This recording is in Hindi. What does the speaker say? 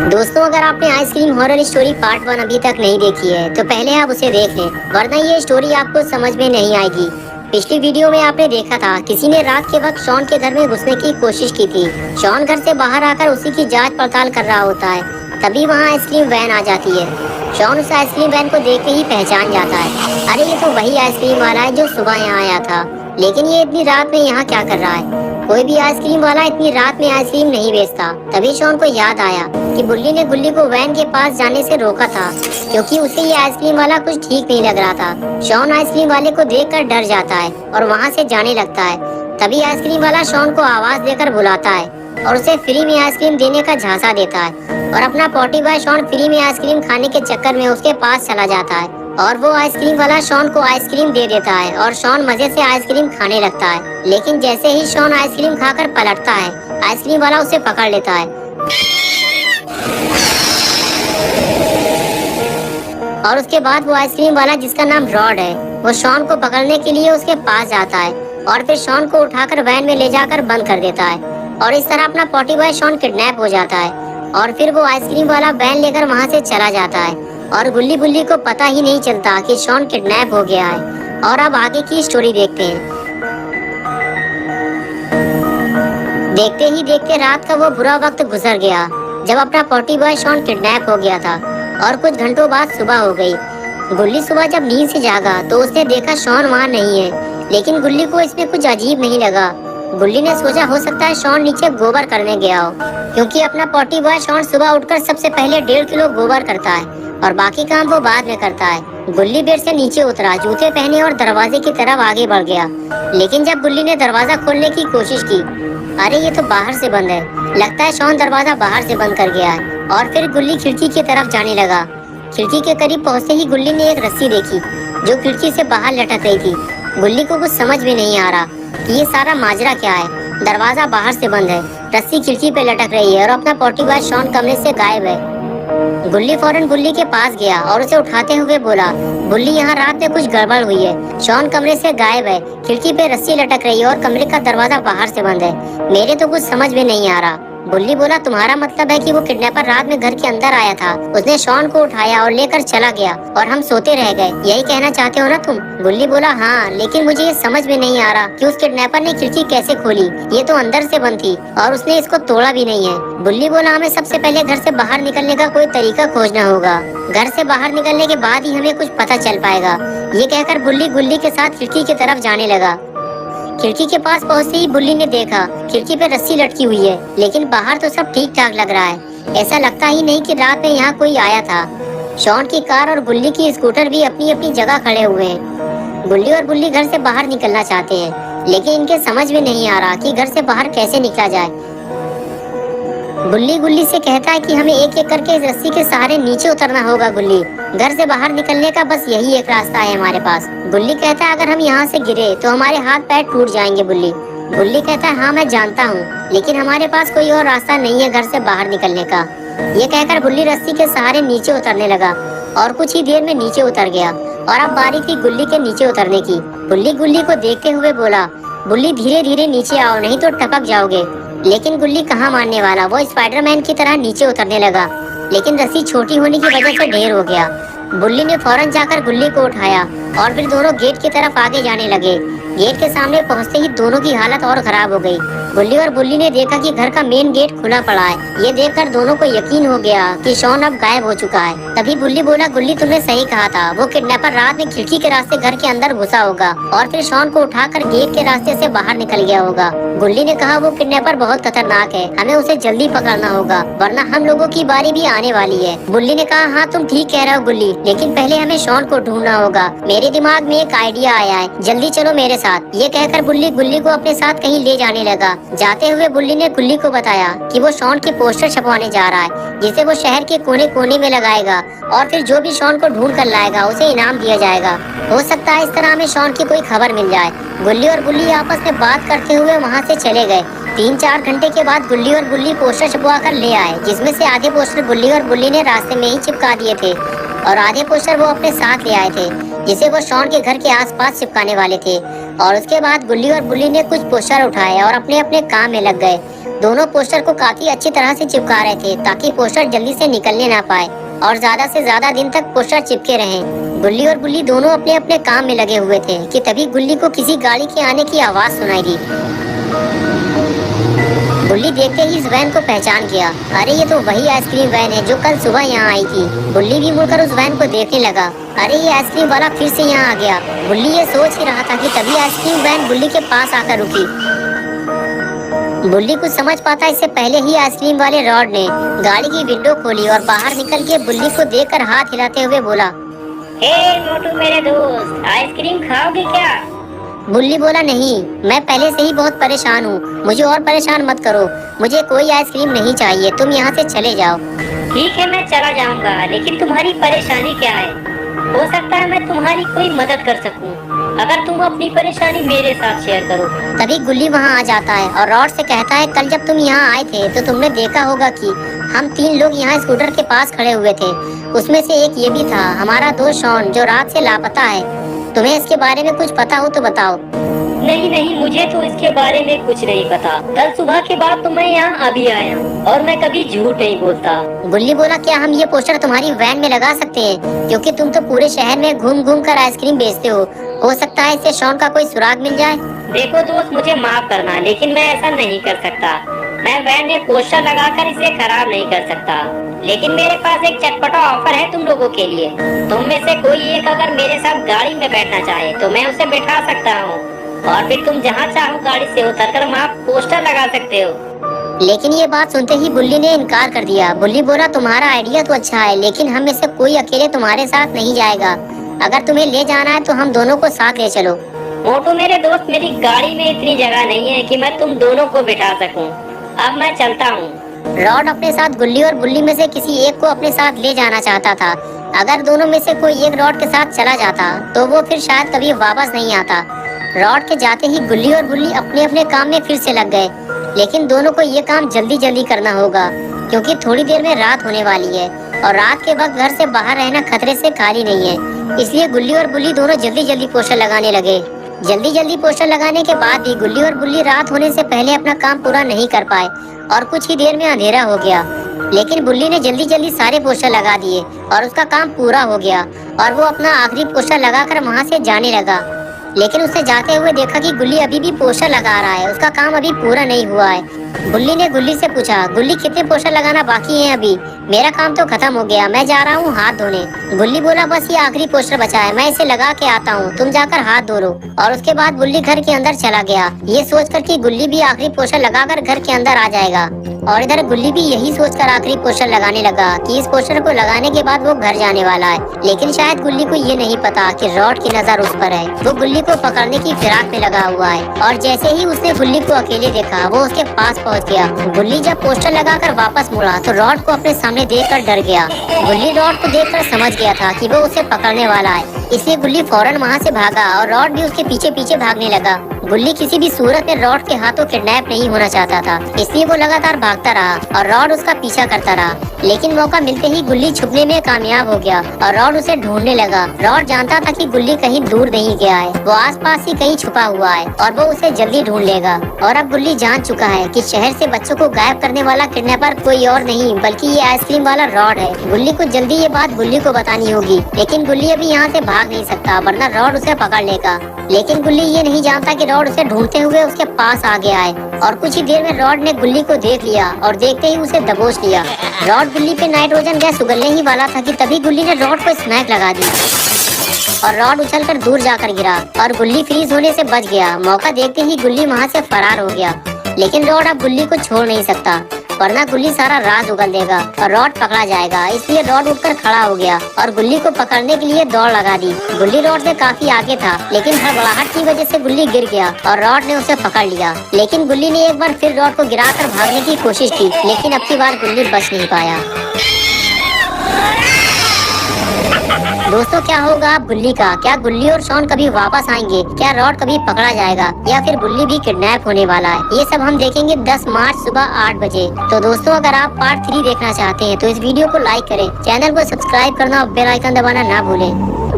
दोस्तों, अगर आपने आइसक्रीम हॉरर स्टोरी पार्ट 1 अभी तक नहीं देखी है तो पहले आप उसे देख लें, वरना ये स्टोरी आपको समझ में नहीं आएगी। पिछली वीडियो में आपने देखा था किसी ने रात के वक्त शॉन के घर में घुसने की कोशिश की थी। शॉन घर से बाहर आकर उसी की जांच पड़ताल कर रहा होता है, तभी वहाँ आइसक्रीम वैन आ जाती है। शॉन उस आइसक्रीम वैन को देखते ही पहचान जाता है, अरे ये तो वही आइसक्रीम वाला है जो सुबह यहाँ आया था। लेकिन ये इतनी रात में यहाँ क्या कर रहा है? कोई भी आइसक्रीम वाला इतनी रात में आइसक्रीम नहीं बेचता। तभी शॉन को याद आया कि बुल्ली ने गुल्ली को वैन के पास जाने से रोका था, क्योंकि उसे ये आइसक्रीम वाला कुछ ठीक नहीं लग रहा था। शॉन आइसक्रीम वाले को देखकर डर जाता है और वहाँ से जाने लगता है। तभी आइसक्रीम वाला शॉन को आवाज देकर बुलाता है और उसे फ्री में आइसक्रीम देने का झांसा देता है, और अपना पॉटी बॉय शॉन फ्री में आइसक्रीम खाने के चक्कर में उसके पास चला जाता है और वो आइसक्रीम वाला शॉन को आइसक्रीम दे देता है और शॉन मजे से आइसक्रीम खाने लगता है। लेकिन जैसे ही शॉन आइसक्रीम खाकर पलटता है, आइसक्रीम वाला उसे पकड़ लेता है और उसके बाद वो आइसक्रीम वाला, जिसका नाम रॉड है, वो शॉन को पकड़ने के लिए उसके पास जाता है और फिर शॉन को उठाकर वैन में ले जाकर बंद कर देता है। और इस तरह अपना पॉटी बॉय शॉन किडनैप हो जाता है और फिर वो आइसक्रीम वाला वैन लेकर वहाँ से चला जाता है और गुल्ली बुल्ली को पता ही नहीं चलता कि शॉन किडनैप हो गया है। और अब आगे की स्टोरी देखते हैं। देखते ही देखते रात का वो बुरा वक्त गुजर गया जब अपना पॉटी बॉय शॉन किडनैप हो गया था और कुछ घंटों बाद सुबह हो गई। गुल्ली सुबह जब नींद से जागा तो उसने देखा शॉन वहाँ नहीं है, लेकिन गुल्ली को इसमें कुछ अजीब नहीं लगा। गुल्ली ने सोचा हो सकता है शॉन नीचे गोबर करने गया हो, क्योंकि अपना पॉटी बॉय शॉन सुबह उठकर सबसे पहले 1.5 किलो गोबर करता है और बाकी काम वो बाद में करता है। गुल्ली बेड से नीचे उतरा, जूते पहने और दरवाजे की तरफ आगे बढ़ गया। लेकिन जब गुल्ली ने दरवाजा खोलने की कोशिश की, अरे ये तो बाहर से बंद है। लगता है शॉन दरवाजा बाहर से बंद कर गया है। और फिर गुल्ली खिड़की की तरफ जाने लगा। खिड़की के करीब पहुँचते ही गुल्ली ने एक रस्सी देखी जो खिड़की से बाहर लटक रही थी। गुल्ली को कुछ समझ में नहीं आ रहा कि ये सारा माजरा क्या है। दरवाजा बाहर से बंद है, रस्सी खिड़की पे लटक रही है और अपना पॉटी बॉय शॉन कमरे से गायब है। गुल्ली फौरन बुल्ली के पास गया और उसे उठाते हुए बोला, बुल्ली यहाँ रात में कुछ गड़बड़ हुई है। शॉन कमरे से गायब है, खिड़की पे रस्सी लटक रही है और कमरे का दरवाजा बाहर से बंद है। मेरे तो कुछ समझ में नहीं आ रहा। बुल्ली बोला, तुम्हारा मतलब है कि वो किडनैपर रात में घर के अंदर आया था, उसने शॉन को उठाया और लेकर चला गया और हम सोते रह गए, यही कहना चाहते हो ना तुम? बुल्ली बोला, हाँ, लेकिन मुझे ये समझ में नहीं आ रहा कि उस किडनैपर ने खिड़की कैसे खोली। ये तो अंदर से बंद थी और उसने इसको तोड़ा भी नहीं है। बुल्ली बोला, हमें सबसे पहले घर से बाहर निकलने का कोई तरीका खोजना होगा। घर से बाहर निकलने के बाद ही हमें कुछ पता चल पाएगा। ये कहकर बुल्ली गुल्ली के साथ खिड़की की तरफ जाने लगा। खिड़की के पास पहुंचते ही बुल्ली ने देखा खिड़की पे रस्सी लटकी हुई है, लेकिन बाहर तो सब ठीक ठाक लग रहा है। ऐसा लगता ही नहीं कि रात में यहाँ कोई आया था। शॉन की कार और बुल्ली की स्कूटर भी अपनी अपनी जगह खड़े हुए हैं। बुल्ली और बुल्ली घर से बाहर निकलना चाहते हैं, लेकिन इनके समझ में नहीं आ रहा कि घर से बाहर कैसे निकला जाए। बुल्ली गुल्ली से कहता है कि हमें एक एक करके इस रस्सी के सहारे नीचे उतरना होगा। गुल्ली, घर से बाहर निकलने का बस यही एक रास्ता है हमारे पास। बुल्ली कहता है, अगर हम यहाँ से गिरे तो हमारे हाथ पैर टूट जाएंगे। बुल्ली कहता है, हाँ मैं जानता हूँ, लेकिन हमारे पास कोई और रास्ता नहीं है घर से बाहर निकलने का। ये कहकर बुल्ली रस्सी के सहारे नीचे उतरने लगा और कुछ ही देर में नीचे उतर गया। और अब बारी थी गुल्ली के नीचे उतरने की। बुल्ली गुल्ली को देखते हुए बोला, बुल्ली धीरे धीरे नीचे आओ, नहीं तो टपक जाओगे। लेकिन गुल्ली कहाँ मानने वाला, वो स्पाइडरमैन की तरह नीचे उतरने लगा, लेकिन रस्सी छोटी होने की वजह से ढेर हो गया। बुल्ली ने फौरन जाकर गुल्ली को उठाया और फिर दोनों गेट की तरफ आगे जाने लगे। गेट के सामने पहुंचते ही दोनों की हालत और खराब हो गई। गुल्ली और बुल्ली ने देखा कि घर का मेन गेट खुला पड़ा है। ये देखकर दोनों को यकीन हो गया कि शॉन अब गायब हो चुका है। तभी बुल्ली बोला, गुल्ली तुमने सही कहा था, वो किडनैपर रात में खिड़की के रास्ते घर के अंदर घुसा होगा और फिर शॉन को उठाकर गेट के रास्ते से बाहर निकल गया होगा। गुल्ली ने कहा, वो किडनैपर बहुत खतरनाक है, हमें उसे जल्दी पकड़ना होगा, वरना हम लोगों की बारी भी आने वाली है। बुल्ली ने कहा, हाँ तुम ठीक कह रहे हो गुल्ली, लेकिन पहले हमें शॉन को ढूंढना होगा। मेरे दिमाग में एक आइडिया आया है, जल्दी चलो मेरे साथ। ये कहकर बुल्ली गुल्ली को अपने साथ कहीं ले जाने लगा। जाते हुए बुल्ली ने गुल्ली को बताया कि वो शॉन की पोस्टर छपवाने जा रहा है, जिसे वो शहर के कोने कोने में लगाएगा और फिर जो भी शॉन को ढूंढ कर लाएगा उसे इनाम दिया जाएगा। हो सकता है इस तरह हमें शॉन की कोई खबर मिल जाए। गुल्ली और बुल्ली आपस में बात करते हुए वहाँ से चले गए। 3-4 घंटे के बाद गुल्ली और बुल्ली पोस्टर छपवा कर ले आए, जिसमें से आधे पोस्टर गुल्ली और बुल्ली ने रास्ते में ही चिपका दिए थे और आधे पोस्टर वो अपने साथ ले आए थे, जिसे वो शॉन के घर के आसपास चिपकाने वाले थे। और उसके बाद गुल्ली और बुल्ली ने कुछ पोस्टर उठाए और अपने अपने काम में लग गए। दोनों पोस्टर को काफी अच्छी तरह से चिपका रहे थे ताकि पोस्टर जल्दी से निकलने ना पाए और ज्यादा से ज्यादा दिन तक पोस्टर चिपके रहें। गुल्ली और बुल्ली दोनों अपने अपने काम में लगे हुए थे कि तभी गुल्ली को किसी गाड़ी के आने की आवाज सुनाई दी। गुल्ली देखते ही इस वैन को पहचान गया। अरे ये तो वही आइसक्रीम वैन है जो कल सुबह यहाँ आई थी। गुल्ली भी मुड़कर उस वैन को देखने लगा। अरे ये आइसक्रीम वाला फिर से यहाँ आ गया। गुल्ली ये सोच ही रहा था कि तभी आइसक्रीम वैन गुल्ली के पास आकर रुकी। बुल्ली कुछ समझ पाता इससे पहले ही आइसक्रीम वाले रॉड ने गाड़ी की विंडो खोली और बाहर निकल के बुल्ली को देखकर हाथ हिलाते हुए बोला, हे मोटू मेरे दोस्त, आइसक्रीम खाओगे क्या? बुल्ली बोला, नहीं, मैं पहले से ही बहुत परेशान हूँ, मुझे और परेशान मत करो, मुझे कोई आइसक्रीम नहीं चाहिए, तुम यहाँ से चले जाओ। ठीक है, मैं चला जाऊँगा, लेकिन तुम्हारी परेशानी क्या है? हो सकता है मैं तुम्हारी कोई मदद कर सकूं अगर तुम अपनी परेशानी मेरे साथ शेयर करो। तभी गुल्ली वहाँ आ जाता है और रॉड से कहता है, कल जब तुम यहाँ आए थे तो तुमने देखा होगा कि हम 3 लोग यहाँ स्कूटर के पास खड़े हुए थे। उसमें से एक ये भी था, हमारा दोस्त शॉन, जो रात से लापता है। तुम्हें इसके बारे में कुछ पता हो तो बताओ। नहीं, मुझे तो इसके बारे में कुछ नहीं पता। कल सुबह के बाद तो मैं यहाँ अभी आया और मैं कभी झूठ नहीं बोलता। गुल्ली बोला, क्या हम ये पोस्टर तुम्हारी वैन में लगा सकते हैं? क्योंकि तुम तो पूरे शहर में घूम घूम कर आइसक्रीम बेचते हो सकता है इससे शॉन का कोई सुराग मिल जाए। देखो दोस्त, मुझे माफ करना, लेकिन मैं ऐसा नहीं कर सकता। मैं वैन में पोस्टर लगाकर इसे खराब नहीं कर सकता, लेकिन मेरे पास एक चटपटा ऑफर है तुम लोगों के लिए। तुम में से कोई एक अगर मेरे साथ गाड़ी में बैठना चाहे तो मैं उसे बैठा सकता हूँ और फिर तुम जहाँ चाहो गाड़ी से उतरकर वहाँ पोस्टर लगा सकते हो। लेकिन ये बात सुनते ही बुल्ली ने इनकार कर दिया। बुल्ली बोला, तुम्हारा आइडिया तो अच्छा है, लेकिन हम में से कोई अकेले तुम्हारे साथ नहीं जाएगा। अगर तुम्हें ले जाना है तो हम दोनों को साथ ले चलो। मोटू मेरे दोस्त, मेरी गाड़ी में इतनी जगह नहीं है कि मैं तुम दोनों को बिठा सकूं। अब मैं चलता हूँ। रॉड अपने साथ गुल्ली और बुल्ली में से किसी एक को अपने साथ ले जाना चाहता था। अगर दोनों में से कोई एक रॉड के साथ चला जाता तो वो फिर शायद कभी वापस नहीं आता। रॉड के जाते ही गुल्ली और बुल्ली अपने अपने काम में फिर से लग गए, लेकिन दोनों को ये काम जल्दी जल्दी करना होगा क्योंकि थोड़ी देर में रात होने वाली है और रात के वक्त घर से बाहर रहना खतरे से खाली नहीं है। इसलिए गुल्ली और बुल्ली दोनों जल्दी जल्दी पोस्टर लगाने लगे। जल्दी जल्दी पोस्टर लगाने के बाद भी गुल्ली और बुल्ली रात होने से पहले अपना काम पूरा नहीं कर पाए और कुछ ही देर में अंधेरा हो गया। लेकिन बुल्ली ने जल्दी जल्दी सारे पोस्टर लगा दिए और उसका काम पूरा हो गया और वो अपना आखिरी पोस्टर लगाकर वहाँ से जाने लगा। लेकिन उसे जाते हुए देखा कि गुल्ली अभी भी पोस्टर लगा रहा है, उसका काम अभी पूरा नहीं हुआ है। बुल्ली ने गुल्ली से पूछा, गुल्ली कितने पोस्टर लगाना बाकी हैं अभी? मेरा काम तो खत्म हो गया, मैं जा रहा हूँ हाथ धोने। गुल्ली बोला, बस ये आखिरी पोस्टर बचा है, मैं इसे लगा के आता हूँ, तुम जाकर हाथ धो लो। और उसके बाद बुल्ली घर के अंदर चला गया, ये सोचकर कि गुल्ली भी आखिरी पोस्टर लगाकर घर के अंदर आ जाएगा। और इधर गुल्ली भी यही सोचकर आखिरी पोस्टर लगाने लगा कि इस पोस्टर को लगाने के बाद वो घर जाने वाला है। लेकिन शायद गुल्ली को ये नहीं पता कि रॉड की नजर उस पर है। वो गुल्ली को पकड़ने की फिराक में लगा हुआ है और जैसे ही उसने गुल्ली को अकेले देखा वो उसके पास पहुंच गया। गुल्ली जब पोस्टर लगाकर वापस मुड़ा तो रॉड को अपने सामने देखकर डर गया। गुल्ली रॉड को देखकर समझ गया था कि वो उसे पकड़ने वाला है, इसलिए गुल्ली फौरन वहाँ से भागा और रॉड भी उसके पीछे पीछे भागने लगा। गुल्ली किसी भी सूरत में रॉड के हाथों किडनैप नहीं होना चाहता था, इसलिए वो लगातार भागता रहा और रॉड उसका पीछा करता रहा। लेकिन मौका मिलते ही गुल्ली छुपने में कामयाब हो गया और रॉड उसे ढूंढने लगा। रॉड जानता था कि गुल्ली कहीं दूर नहीं गया है, वो आसपास ही कहीं छुपा हुआ है और वो उसे जल्दी ढूंढ लेगा। और अब गुल्ली जान चुका है कि शहर से बच्चों को गायब करने वाला किडनैपर कोई और नहीं बल्कि ये आइसक्रीम वाला रॉड है। गुल्ली को जल्दी ये बात गुल्ली को बतानी होगी, लेकिन गुल्ली अभी यहाँ से भाग नहीं सकता वरना रॉड उसे पकड़ लेगा। लेकिन गुल्ली ये नहीं जानता कि रॉड उसे ढूंढते हुए उसके पास आ गया है और कुछ ही देर में रॉड ने गुल्ली को देख लिया और देखते ही उसे दबोच लिया। रॉड गुल्ली पे नाइट्रोजन गैस उगलने ही वाला था कि तभी गुल्ली ने रॉड को स्मैक लगा दी और रॉड उछलकर दूर जाकर गिरा और गुल्ली फ्रीज होने से बच गया। मौका देखते ही गुल्ली वहाँ से फरार हो गया, लेकिन रॉड अब गुल्ली को छोड़ नहीं सकता वरना गुल्ली सारा राज उगल देगा और रॉड पकड़ा जाएगा। इसलिए रॉड उठकर खड़ा हो गया और गुल्ली को पकड़ने के लिए दौड़ लगा दी। गुल्ली रॉड से काफी आगे था, लेकिन हड़बड़ाहट की वजह से गुल्ली गिर गया और रॉड ने उसे पकड़ लिया। लेकिन गुल्ली ने एक बार फिर रॉड को गिराकर भागने की कोशिश की, लेकिन अब की बार गुल्ली बच नहीं पाया। दोस्तों, क्या होगा अब गुल्ली का? क्या गुल्ली और शॉन कभी वापस आएंगे? क्या रॉड कभी पकड़ा जाएगा या फिर गुल्ली भी किडनैप होने वाला है? ये सब हम देखेंगे 10 मार्च सुबह 8 बजे। तो दोस्तों, अगर आप पार्ट 3 देखना चाहते हैं तो इस वीडियो को लाइक करें, चैनल को सब्सक्राइब करना और बेल आइकन दबाना ना भूलें।